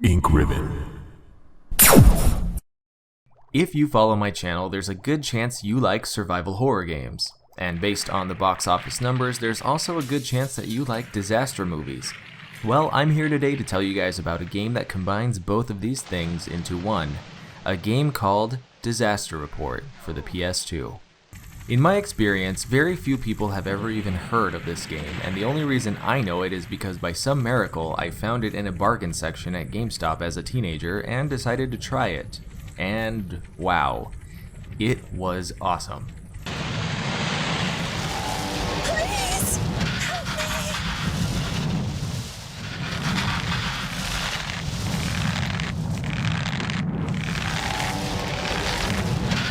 Ink Ribbon. If you follow my channel, there's a good chance you like survival horror games. And based on the box office numbers, there's also a good chance that you like disaster movies. Well, I'm here today to tell you guys about a game that combines both of these things into one. A game called Disaster Report for the PS2. In my experience, very few people have ever even heard of this game, and the only reason I know it is because by some miracle I found it in a bargain section at GameStop as a teenager and decided to try it. And wow, it was awesome. Please, help me.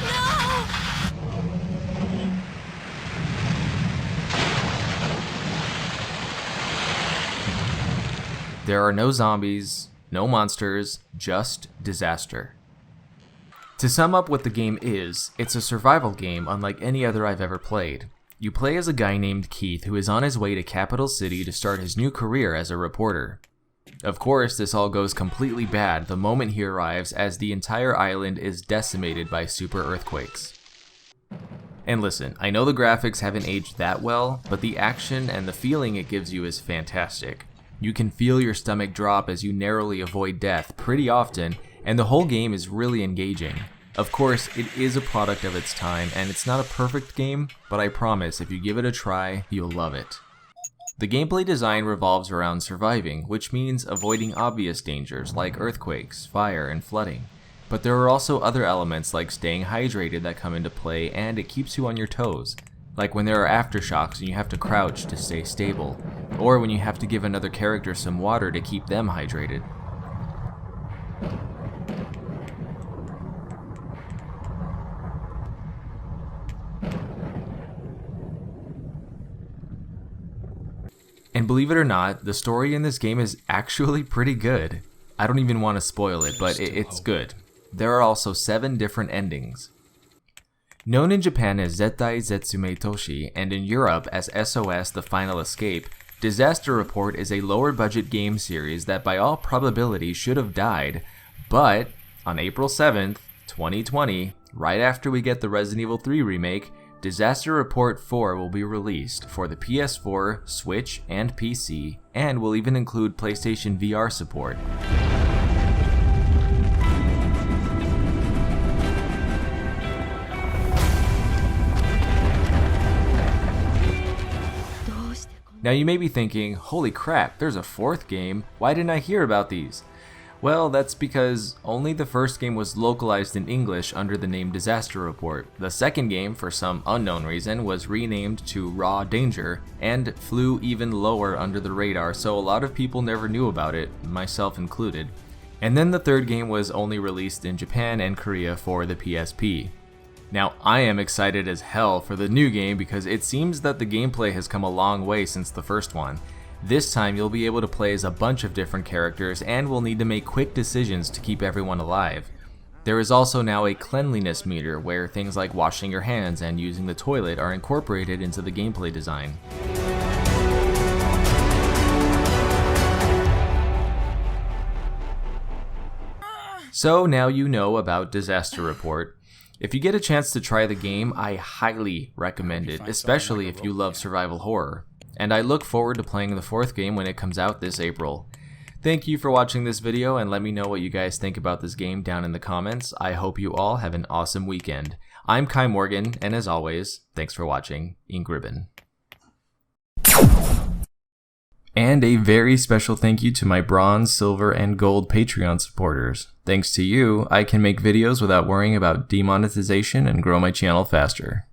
No! There are no zombies, no monsters, just disaster. To sum up what the game is, it's a survival game unlike any other I've ever played. You play as a guy named Keith who is on his way to Capital City to start his new career as a reporter. Of course, this all goes completely bad the moment he arrives, as the entire island is decimated by super earthquakes. And listen, I know the graphics haven't aged that well, but the action and the feeling it gives you is fantastic. You can feel your stomach drop as you narrowly avoid death pretty often, and the whole game is really engaging. Of course, it is a product of its time, and it's not a perfect game, but I promise if you give it a try, you'll love it. The gameplay design revolves around surviving, which means avoiding obvious dangers like earthquakes, fire, and flooding. But there are also other elements like staying hydrated that come into play, and it keeps you on your toes. Like when there are aftershocks and you have to crouch to stay stable, or when you have to give another character some water to keep them hydrated. And believe it or not, the story in this game is actually pretty good. I don't even want to spoil it, but it's good. There are also 7 different endings. Known in Japan as Zettai Zetsume Toshi and in Europe as SOS The Final Escape, Disaster Report is a lower budget game series that by all probability should have died, but on April 7th, 2020, right after we get the Resident Evil 3 remake, Disaster Report 4 will be released for the PS4, Switch, and PC, and will even include PlayStation VR support. Now you may be thinking, holy crap, there's a 4th game, why didn't I hear about these? Well, that's because only the first game was localized in English under the name Disaster Report. The second game, for some unknown reason, was renamed to Raw Danger, and flew even lower under the radar, so a lot of people never knew about it, myself included. And then the third game was only released in Japan and Korea for the PSP. Now, I am excited as hell for the new game because it seems that the gameplay has come a long way since the first one. This time you'll be able to play as a bunch of different characters and will need to make quick decisions to keep everyone alive. There is also now a cleanliness meter where things like washing your hands and using the toilet are incorporated into the gameplay design. So now you know about Disaster Report. If you get a chance to try the game, I highly recommend it, especially if you love survival horror. And I look forward to playing the 4th game when it comes out this April. Thank you for watching this video, and let me know what you guys think about this game down in the comments. I hope you all have an awesome weekend. I'm Kai Morgan, and as always, thanks for watching Ink Ribbon. And a very special thank you to my bronze, silver, and gold Patreon supporters. Thanks to you, I can make videos without worrying about demonetization and grow my channel faster.